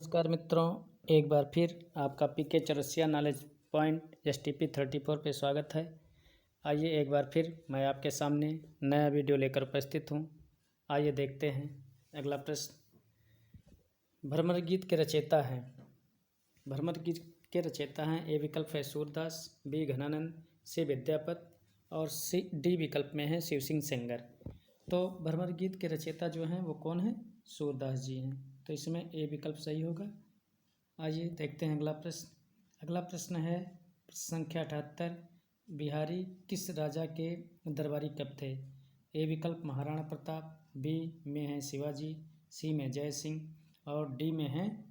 नमस्कार मित्रों, एक बार फिर आपका पीके चौरसिया नॉलेज पॉइंट STP 34 पे स्वागत है। आइए एक बार फिर मैं आपके सामने नया वीडियो लेकर उपस्थित हूँ। आइए देखते हैं अगला प्रश्न। भ्रमर गीत के रचयिता हैं। भ्रमर गीत के रचयिता हैं ए विकल्प है सूरदास, बी घनानंद, सी विद्यापत और डी विकल्प में है शिव सिंह सेंगर। तो भ्रमर गीत के रचयिता जो हैं वो कौन है? सूरदास जी हैं। तो इसमें ए विकल्प सही होगा। आइए देखते हैं अगला प्रश्न। अगला प्रश्न है संख्या 78। बिहारी किस राजा के दरबारी कब थे? ए विकल्प महाराणा प्रताप, बी में है शिवाजी, सी में जय सिंह और डी में है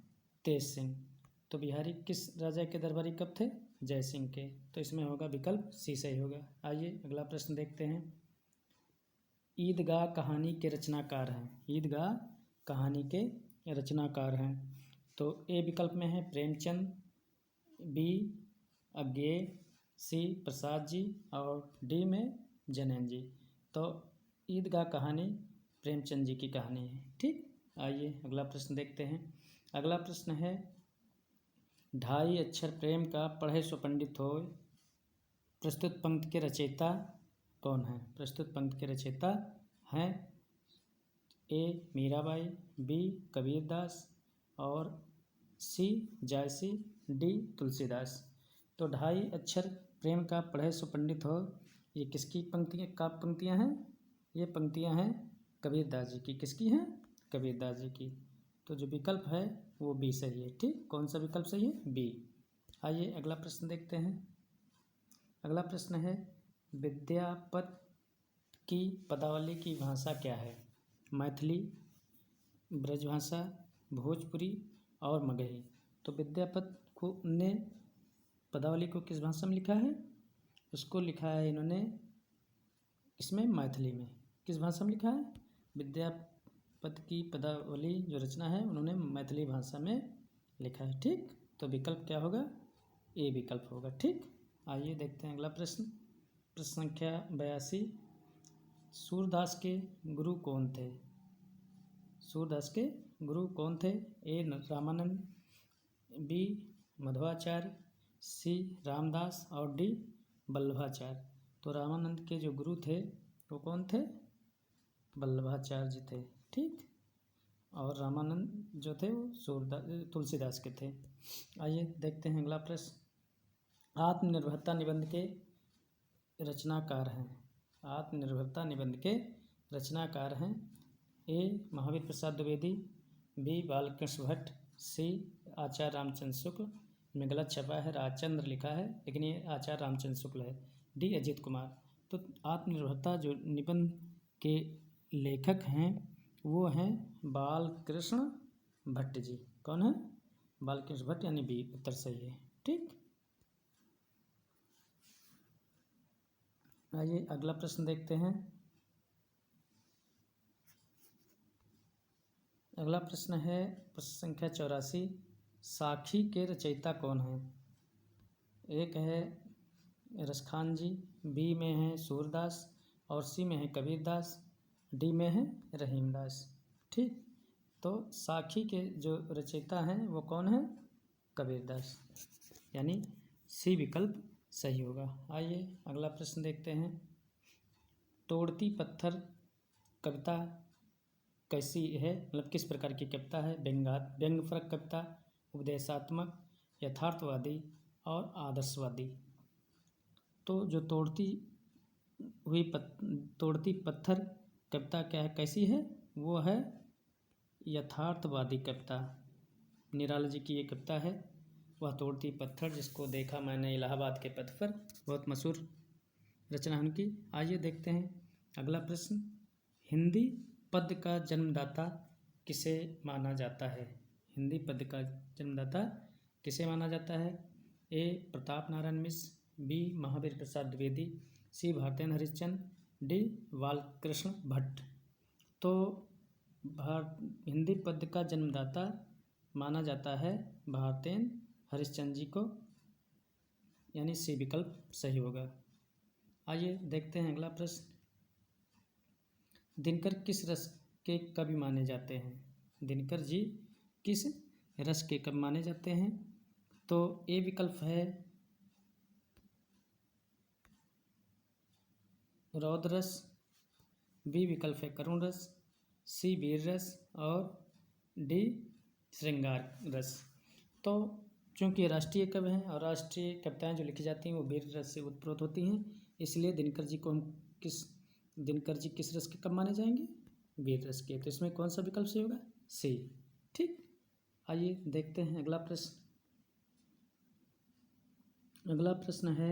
तेज सिंह। तो बिहारी किस राजा के दरबारी कब थे? जय सिंह के। तो इसमें होगा विकल्प सी सही होगा। आइए अगला प्रश्न देखते हैं। ईदगाह कहानी के रचनाकार हैं। ईदगाह कहानी के रचनाकार हैं। तो ए विकल्प में है प्रेमचंद, बी अज्ञेय, सी प्रसाद जी और डी में जैनन जी। तो ईदगाह कहानी प्रेमचंद जी की कहानी है। ठीक, आइए अगला प्रश्न देखते हैं। अगला प्रश्न है ढाई अक्षर प्रेम का पढ़े सो पंडित होय। प्रस्तुत पंक्ति के रचयिता कौन है? प्रस्तुत पंक्ति के रचयिता हैं ए मीराबाई, बी कबीरदास और सी जायसी, डी तुलसीदास। तो ढाई अक्षर प्रेम का पढ़े सो पंडित हो, ये किसकी पंक्तियाँ हैं? ये पंक्तियाँ हैं कबीरदास जी की। किसकी हैं? कबीरदास जी की। तो जो विकल्प है वो बी सही है। ठीक, कौन सा विकल्प सही है? बी। आइए अगला प्रश्न देखते हैं। अगला प्रश्न है विद्यापत की पदावली की भाषा क्या है? मैथिली, ब्रजभाषा, भोजपुरी और मगही। तो विद्यापत को ने पदावली को किस भाषा में लिखा है? उसको लिखा है इन्होंने इसमें मैथिली में। किस भाषा में लिखा है? विद्यापत की पदावली जो रचना है उन्होंने मैथिली भाषा में लिखा है। ठीक, तो विकल्प क्या होगा? ए विकल्प होगा। ठीक, आइए देखते हैं अगला प्रश्न। प्रश्न संख्या 82। सूरदास के गुरु कौन थे? सूरदास के गुरु कौन थे? ए रामानंद, बी मध्वाचार्य, सी रामदास और डी वल्लभाचार्य। तो रामानंद के जो गुरु थे वो कौन थे? वल्लभाचार्य जी थे। ठीक, और रामानंद जो थे वो तुलसीदास के थे। आइए देखते हैं अगला प्रश्न। आत्मनिर्भरता निबंध के रचनाकार हैं। आत्मनिर्भरता निबंध के रचनाकार हैं ए महावीर प्रसाद द्विवेदी, बी बालकृष्ण भट्ट, सी आचार्य रामचंद्र शुक्ल। में गलत छपा है, राजचंद्र लिखा है लेकिन ये आचार्य रामचंद्र शुक्ल है। डी अजित कुमार। तो आत्मनिर्भरता जो निबंध के लेखक हैं वो हैं बालकृष्ण भट्ट जी। कौन है? बालकृष्ण भट्ट, यानी बी उत्तर सही है। ठीक, आइए अगला प्रश्न देखते हैं। अगला प्रश्न है प्रश्न संख्या 84। साखी के रचयिता कौन है? एक है रसखान जी, बी में है सूरदास और सी में है कबीरदास, डी में है रहीमदास। ठीक, तो साखी के जो रचयिता हैं वो कौन है? कबीरदास, यानी सी विकल्प सही होगा। आइए अगला प्रश्न देखते हैं। तोड़ती पत्थर कविता कैसी है? मतलब किस प्रकार की कविता है? व्यंग्यपरक कविता, उपदेशात्मक, यथार्थवादी और आदर्शवादी। तो जो तोड़ती पत्थर कविता क्या है, कैसी है? वो है यथार्थवादी कविता। निराला जी की ये कविता है, वह तोड़ती पत्थर, जिसको देखा मैंने इलाहाबाद के पथ पर, बहुत मशहूर रचना उनकी। आइए देखते हैं अगला प्रश्न। हिंदी पद्य का जन्मदाता किसे माना जाता है? हिंदी पद्य का जन्मदाता किसे माना जाता है? ए प्रताप नारायण मिश्र, बी महावीर प्रसाद द्विवेदी, सी भारतेंद्र हरिश्चंद्र, डी बालकृष्ण भट्ट। तो हिंदी पद्य का जन्मदाता माना जाता है भारतेंद्र हरिश्चंद्र जी को, यानी सी विकल्प सही होगा। आइए देखते हैं अगला प्रश्न। दिनकर किस रस के कवि माने जाते हैं? दिनकर जी किस रस के कब माने जाते हैं? तो ए विकल्प है रौद्र रस, बी विकल्प है करुण रस, सी वीर रस और डी श्रृंगार रस। तो चूँकि राष्ट्रीय कवि हैं और राष्ट्रीय कविताएं जो लिखी जाती हैं वो वीर रस से उत्प्रोत होती हैं, इसलिए दिनकर जी को हम दिनकर जी किस रस के कब माने जाएंगे? वीर रस के। तो इसमें कौन सा विकल्प सही होगा? सी। ठीक, आइए देखते हैं अगला प्रश्न। अगला प्रश्न है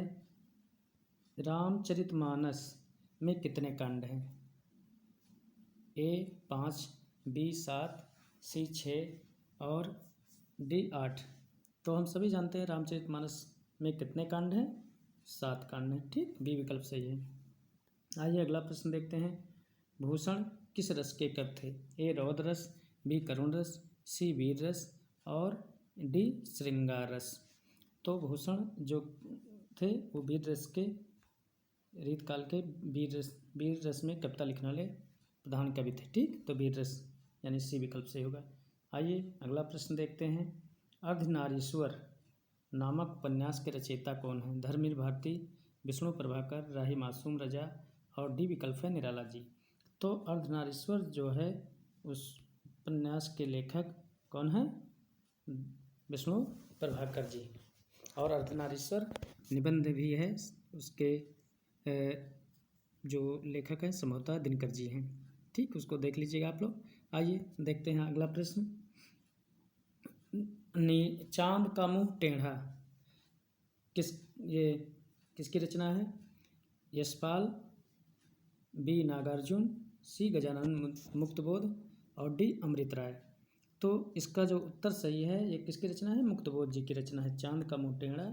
रामचरितमानस में कितने कांड हैं? ए 5, बी 7, सी 6 और डी 8। तो हम सभी जानते हैं रामचरितमानस में कितने कांड हैं? 7 कांड हैं। ठीक, बी विकल्प सही है। आइए अगला प्रश्न देखते हैं। भूषण किस रस के कवि थे? ए रौद्र रस, बी करुण रस, सी वीर रस और डी श्रृंगार रस। तो भूषण जो थे वो वीर रस के रीतकाल के वीर रस में कविता लिखने वाले प्रधान कवि थे। ठीक, तो वीर रस यानी सी विकल्प सही होगा। आइए अगला प्रश्न देखते हैं। अर्धनारीश्वर नामक उपन्यास के रचयिता कौन हैं? धर्मवीर भारती, विष्णु प्रभाकर, राही मासूम रजा और डी विकल्प है निराला जी। तो अर्धनारीश्वर जो है उस उपन्यास के लेखक कौन हैं? विष्णु प्रभाकर जी। और अर्धनारीश्वर निबंध भी है, उसके जो लेखक हैं संभवतः दिनकर जी हैं। ठीक, उसको देख लीजिएगा आप लोग। आइए देखते हैं अगला प्रश्न। चांद का मुंह टेढ़ा किसकी रचना है? यशपाल, बी नागार्जुन, सी गजानन मुक्तबोध और डी अमृत राय। तो इसका जो उत्तर सही है ये किसकी रचना है? मुक्तबोध जी की रचना है। चांद का मुंह टेढ़ा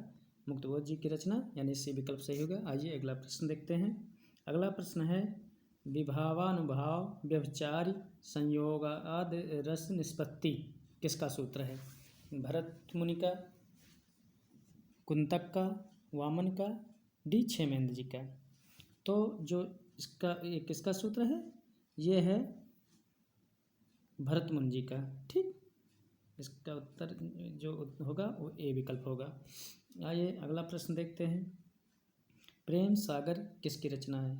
मुक्तबोध जी की रचना यानी सी विकल्प सही होगा। आइए अगला प्रश्न देखते हैं। अगला प्रश्न है विभावानुभाव व्यभिचारी संयोगाद रस निष्पत्ति किसका सूत्र है? भरत मुनि का, कुंतक का, वामन का, डी क्षेमेंद्र जी का। तो जो ये किसका सूत्र है? ये है भरत मुनि जी का। ठीक, इसका उत्तर जो होगा वो ए विकल्प होगा। आइए अगला प्रश्न देखते हैं। प्रेम सागर किसकी रचना है?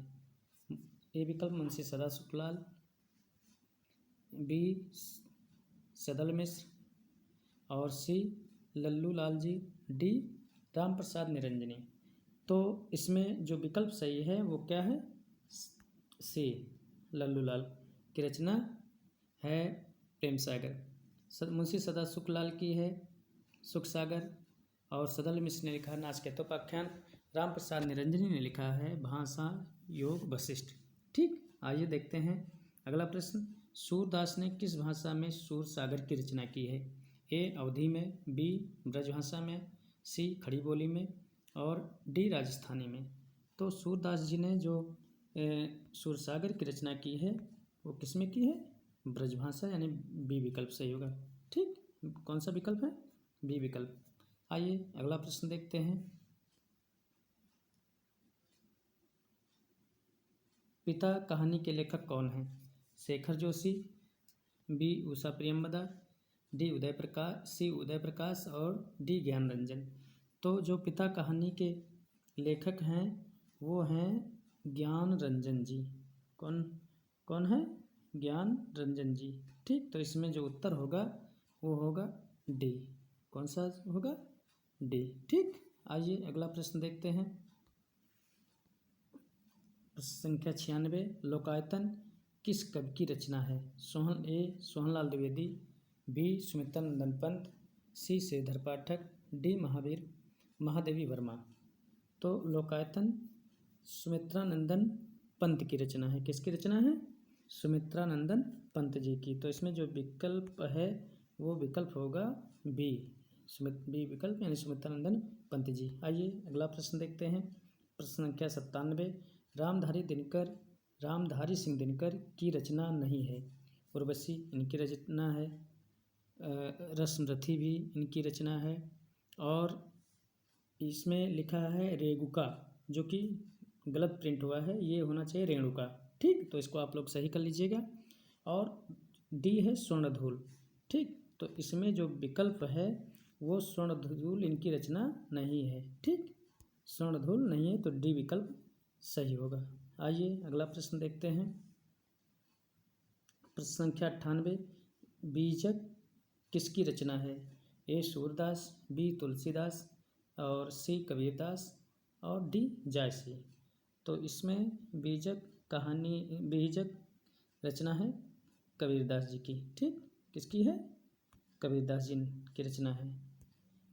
ए विकल्प मुंशी सदा सुखलाल, बी सदल मिश्र और सी लल्लू लाल जी, डी राम प्रसाद निरंजनी। तो इसमें जो विकल्प सही है वो क्या है? सी लल्लू लाल की रचना है प्रेम सागर। मुंशी सदा सुखलाल की है सुख सागर और सदल मिश्र ने लिखा नाचकेतोपाख्यान। राम प्रसाद निरंजनी ने लिखा है भाषा योग वशिष्ठ। ठीक, आइए देखते हैं अगला प्रश्न। सूरदास ने किस भाषा में सूर सागर की रचना की है? ए अवधी में, बी ब्रजभाषा में, सी खड़ी बोली में और डी राजस्थानी में। तो सूरदास जी ने जो सूर सागर की रचना की है वो किस में की है? ब्रजभाषा यानी बी विकल्प सही होगा। ठीक, कौन सा विकल्प है? बी विकल्प। आइए अगला प्रश्न देखते हैं। पिता कहानी के लेखक कौन हैं? शेखर जोशी, बी उषा प्रियंवदा, डी उदय प्रकाश, सी उदय प्रकाश और डी ज्ञान रंजन। तो जो पिता कहानी के लेखक हैं वो हैं ज्ञान रंजन जी। कौन है? ज्ञान रंजन जी। ठीक, तो इसमें जो उत्तर होगा वो होगा डी। कौन सा होगा? डी। ठीक, आइए अगला प्रश्न देखते हैं। प्रश्न संख्या 96। लोकायतन किस कवि की रचना है? सोहनलाल द्विवेदी, बी सुमित्रानंदन पंत, सी श्रीधर पाठक, डी महादेवी वर्मा। तो लोकायतन सुमित्रानंदन पंत की रचना है। किसकी रचना है? सुमित्रानंदन पंत जी की। तो इसमें जो विकल्प है वो विकल्प होगा बी विकल्प यानी सुमित्रानंदन पंत जी। आइए अगला प्रश्न देखते हैं। प्रश्न संख्या 97। रामधारी सिंह दिनकर की रचना नहीं है। उर्वशी इनकी रचना है, रश्मरथी भी इनकी रचना है और इसमें लिखा है रेगुका, जो कि गलत प्रिंट हुआ है, ये होना चाहिए रेणुका। ठीक, तो इसको आप लोग सही कर लीजिएगा। और डी है स्वर्णधूल। ठीक, तो इसमें जो विकल्प है वो स्वर्णधूल इनकी रचना नहीं है। ठीक, स्वर्णधूल नहीं है, तो डी विकल्प सही होगा। आइए अगला प्रश्न देखते हैं। प्रश्न संख्या 98, बीजक किसकी रचना है? ए सूरदास, बी तुलसीदास और सी कबीरदास और डी जायसी। तो इसमें बीजक रचना है कबीरदास जी की। ठीक, किसकी है? कबीरदास जी की रचना है।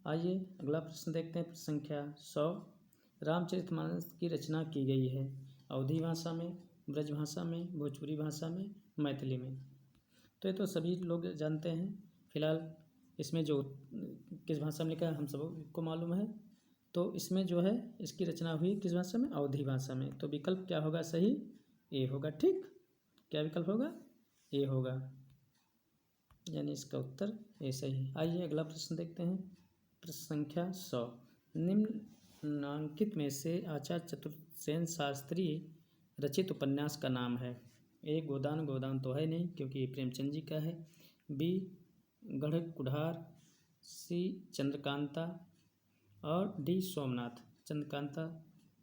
आइए अगला प्रश्न देखते हैं। प्रश्न संख्या 100, रामचरितमानस की रचना की गई है अवधी भाषा में, ब्रज भाषा में, भोजपुरी भाषा में, मैथिली में। तो ये तो सभी लोग जानते हैं। फिलहाल इसमें जो किस भाषा में लिखा है हम सबको मालूम है। तो इसमें जो है इसकी रचना हुई किस भाषा में? अवधी भाषा में। तो विकल्प क्या होगा सही? ए होगा। ठीक, क्या विकल्प होगा? ए होगा, यानी इसका उत्तर ए सही। आइए अगला प्रश्न देखते हैं। प्रश्न संख्या 100, निम्नांकित में से आचार्य चतुर्सेन शास्त्री रचित उपन्यास का नाम है? ए गोदान, गोदान तो है नहीं क्योंकि ये प्रेमचंद जी का है। बी गढ़ कुठार, सी चंद्रकांता और डी सोमनाथ। चंद्रकांता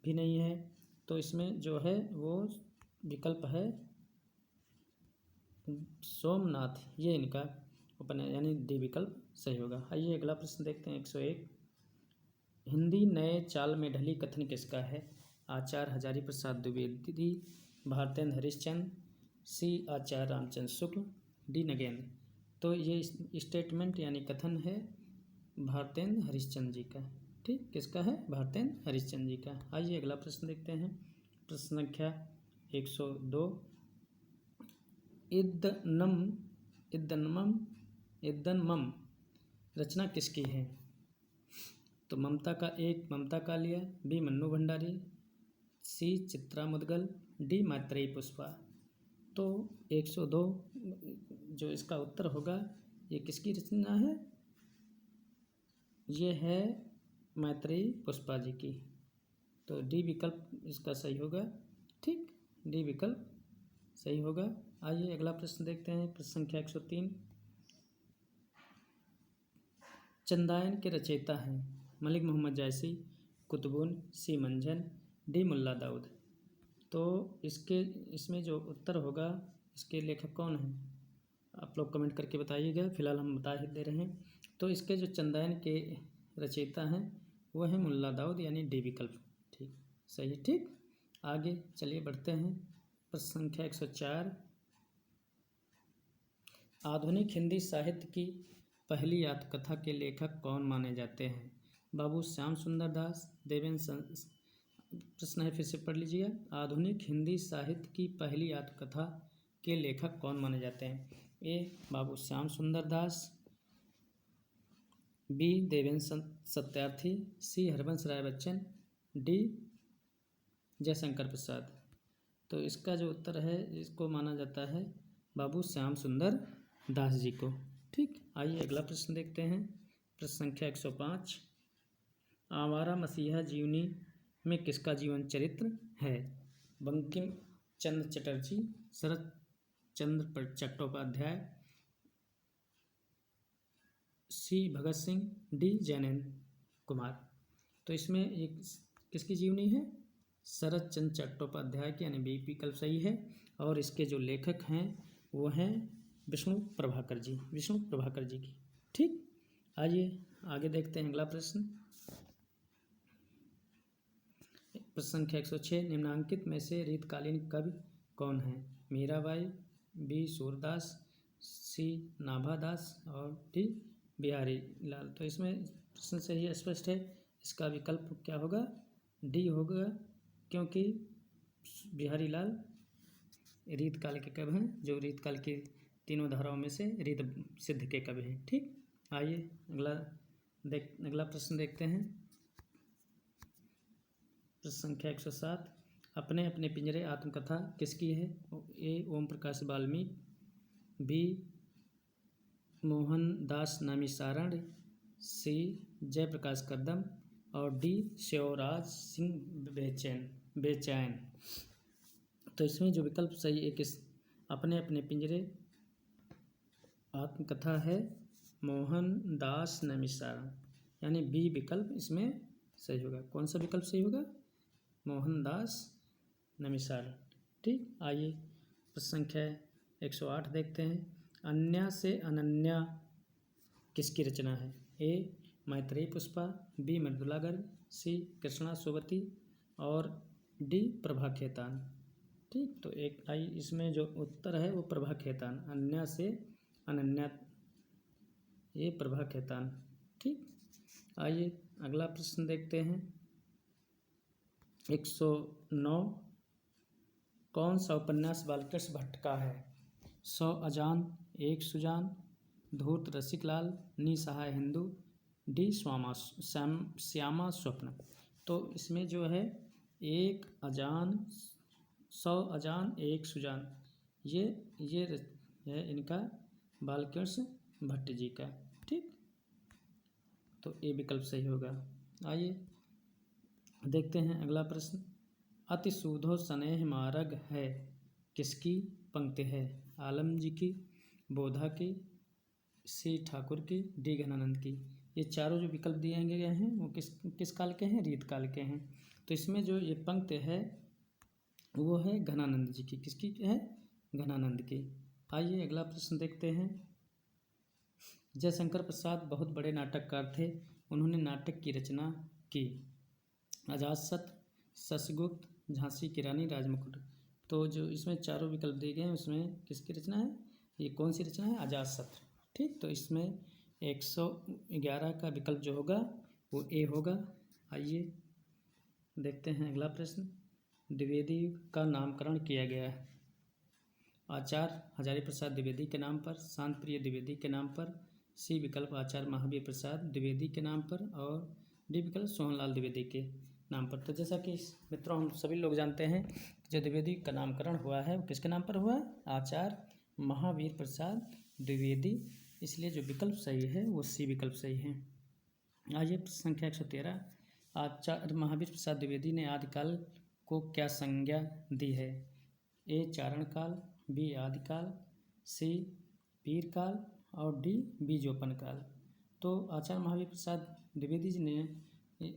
भी नहीं है, तो इसमें जो है वो विकल्प है सोमनाथ, ये इनका उपन्यास, यानी डी विकल्प सही होगा। आइए अगला प्रश्न देखते हैं। 101, हिंदी नए चाल में ढली कथन किसका है? आचार्य हजारी प्रसाद द्विवेदी, भारतेंद्र हरिश्चंद्र, सी आचार्य रामचंद्र शुक्ल, डी नगेंद्र। तो ये स्टेटमेंट यानी कथन है भारतेंद्र हरिश्चंद्र जी का। ठीक, किसका है? भारतेंद्र हरिश्चंद्र जी का। आइए अगला प्रश्न देखते हैं। प्रश्न संख्या 102, इद्दनमम रचना किसकी है? तो ममता कालिया, बी मन्नू भंडारी, सी चित्रा मुदगल, डी मैत्रेयी पुष्पा। तो 102 जो इसका उत्तर होगा, ये किसकी रचना है? ये है मैत्रेयी पुष्पा जी की। तो डी विकल्प इसका सही होगा। ठीक, डी विकल्प सही होगा। आइए अगला प्रश्न देखते हैं। प्रश्न संख्या 103, चंदायन के रचयिता हैं मलिक मोहम्मद जायसी, कुतुबुन, सी मंझन, डी मुल्ला दाऊद। तो इसमें जो उत्तर होगा, इसके लेखक कौन हैं? आप लोग कमेंट करके बताइएगा। फिलहाल हम बता ही दे रहे हैं। तो इसके जो चंदायन के रचयिता हैं वो है मुल्ला दाऊद, यानी डी विकल्प ठीक सही। ठीक, आगे चलिए बढ़ते हैं। प्रश्न संख्या 104, आधुनिक हिंदी साहित्य की पहली आत्मकथा के लेखक कौन माने जाते हैं? बाबू श्याम सुंदर दास, देवेंद्र। प्रश्न है, फिर से पढ़ लीजिए। आधुनिक हिंदी साहित्य की पहली आत्मकथा के लेखक कौन माने जाते हैं? ए बाबू श्याम सुंदर दास, बी देवेंद्र सत्यार्थी, सी हरवंश राय बच्चन, डी जयशंकर प्रसाद। तो इसका जो उत्तर है, इसको माना जाता है बाबू श्याम सुंदर दास जी को। ठीक, आइए अगला प्रश्न देखते हैं। प्रश्न संख्या 105, आवारा मसीहा जीवनी में किसका जीवन चरित्र है? बंकिम चंद्र चटर्जी, शरत चंद्र चट्टोपाध्याय, सी भगत सिंह, डी जैनेन्द्र कुमार। तो इसमें एक किसकी जीवनी है? शरत चंद्र चट्टोपाध्याय की, यानी बी विकल्प सही है। और इसके जो लेखक हैं वो हैं विष्णु प्रभाकर जी की। ठीक, आइए आगे देखते हैं अगला प्रश्न। प्रश्न संख्या 106, निम्नांकित में से रीतकालीन कवि कौन है? मीराबाई, बी सूरदास, सी नाभादास और डी बिहारी लाल। तो इसमें प्रश्न से ही स्पष्ट है, इसका विकल्प क्या होगा? डी होगा, क्योंकि बिहारी लाल रीतकाल के कवि हैं, जो रीतकाल की तीनों धाराओं में से रीत सिद्ध के कवि हैं। ठीक, आइए अगला प्रश्न देखते हैं। प्रश्न संख्या 107, अपने अपने पिंजरे आत्मकथा किसकी है? ए ओम प्रकाश वाल्मीकि, बी मोहनदास नैमिषारण्य, सी जयप्रकाश कदम और डी शिवराज सिंह बेचैन। तो इसमें जो विकल्प सही है, किस अपने अपने पिंजरे आत्मकथा है मोहनदास नमिसारण, यानी बी विकल्प इसमें सही होगा। कौन सा विकल्प सही होगा? मोहनदास नमिसारण। ठीक, आइए प्रश्न संख्या 108 देखते हैं। अन्या से अनन्या किसकी रचना है? ए मैत्रेयी पुष्पा, बी मृदुला गर्ग, सी कृष्णा सोबती और डी प्रभा खेतान। ठीक, तो एक आई इसमें जो उत्तर है वो प्रभा खेतान, अन्या से अनन्या, ये प्रभा खेतान। ठीक, आइए अगला प्रश्न देखते हैं। 109 कौन सा उपन्यास बालकृष्ण भट्ट का है? 100 अजान, 1 सुजान, धूर्त रसिकलाल, निसहाय हिंदू, डी श्यामा स्वप्न। तो इसमें जो है 1 अजान, 100 अजान, 1 सुजान, ये है इनका बालकृष्ण भट्ट जी का। ठीक, तो ये विकल्प सही होगा। आइए देखते हैं अगला प्रश्न। अति सूधो स्नेह मार्ग है किसकी पंक्ति है? आलम जी की, बोधा की, सी ठाकुर की, डी घनानंद की। ये चारों जो विकल्प दिए गए हैं वो किस काल के हैं? रीत काल के हैं। तो इसमें जो ये पंक्ति है वो है घनानंद जी की। किसकी है? घनानंद की। आइए अगला प्रश्न देखते हैं। जयशंकर प्रसाद बहुत बड़े नाटककार थे, उन्होंने नाटक की रचना की। अजातशत्रु, शशिगुप्त, झांसी की रानी, राजमुकुट। तो जो इसमें चारों विकल्प दिए गए हैं उसमें किसकी रचना है? ये कौन सी रचना है? अजातशत्रु। ठीक, तो इसमें 111 का विकल्प जो होगा वो ए होगा। आइए देखते हैं अगला प्रश्न। द्विवेदी का नामकरण किया गया है। आचार्य हजारी प्रसाद द्विवेदी के नाम पर, शांत प्रिय द्विवेदी के नाम पर, सी विकल्प आचार्य महावीर प्रसाद द्विवेदी के नाम पर और डी विकल्प सोहनलाल द्विवेदी के नाम पर। तो जैसा कि मित्रों हम सभी लोग जानते हैं जो द्विवेदी का नामकरण हुआ है वो किसके नाम पर हुआ है? आचार्य महावीर प्रसाद द्विवेदी। इसलिए जो विकल्प सही है वो सी विकल्प सही है। आइए संख्या 113। आचार्य महावीर प्रसाद द्विवेदी ने आदिकाल को क्या संज्ञा दी है? ए चारण काल, बी आदिकाल, सी पीर काल और डी बीजोपन काल। तो आचार्य महावीर प्रसाद द्विवेदी जी ने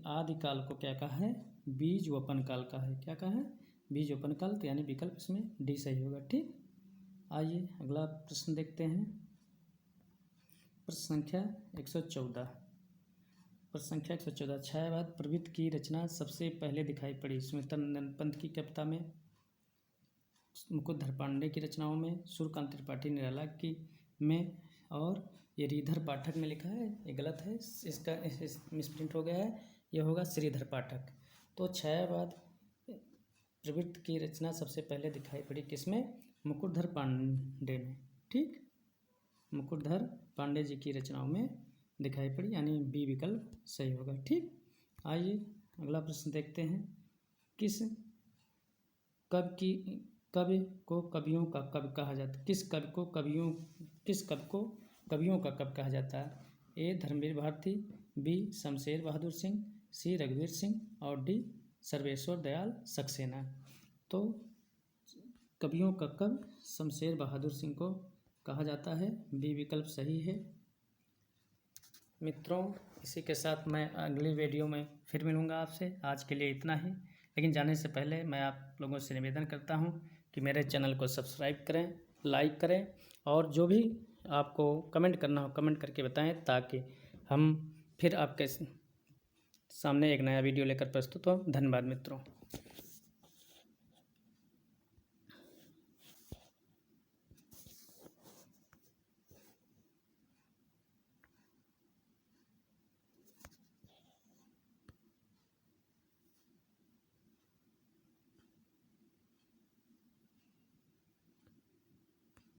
आदिकाल को क्या कहा है? बीजोपन काल का है। क्या कहा है? बीजोपन काल। तो यानी विकल्प इसमें डी सही होगा। ठीक, आइए अगला प्रश्न देखते हैं। प्रश्न संख्या 114। प्रश्न संख्या 114 छायावाद प्रवृत्ति की रचना सबसे पहले दिखाई पड़ी। सुमित्रानंद पंत की कविता में, मुकुटधर पांडे की रचनाओं में, सूर्यकांत त्रिपाठी निराला की में और ये श्रीधर पाठक में लिखा है। ये गलत है, इसका मिसप्रिंट हो गया है, ये होगा श्रीधर पाठक। तो छायावाद प्रवृत्ति की रचना सबसे पहले दिखाई पड़ी किसमें? मुकुटधर पांडे में। ठीक, मुकुटधर पांडे जी की रचनाओं में दिखाई पड़ी, यानी बी विकल्प सही होगा। ठीक, आइए अगला प्रश्न देखते हैं। किस कवि को कवियों का कवि कहा जाता है? किस कवि को कवियों का कवि कहा जाता है? ए धर्मवीर भारती, बी शमशेर बहादुर सिंह, सी रघुवीर सिंह और डी सर्वेश्वर दयाल सक्सेना। तो कवियों का कवि शमशेर बहादुर सिंह को कहा जाता है। बी विकल्प सही है। मित्रों इसी के साथ मैं अगली वीडियो में फिर मिलूँगा आपसे। आज के लिए इतना ही, लेकिन जाने से पहले मैं आप लोगों से निवेदन करता हूँ कि मेरे चैनल को सब्सक्राइब करें, लाइक करें और जो भी आपको कमेंट करना हो कमेंट करके बताएं, ताकि हम फिर आपके सामने एक नया वीडियो लेकर प्रस्तुत हो। धन्यवाद मित्रों।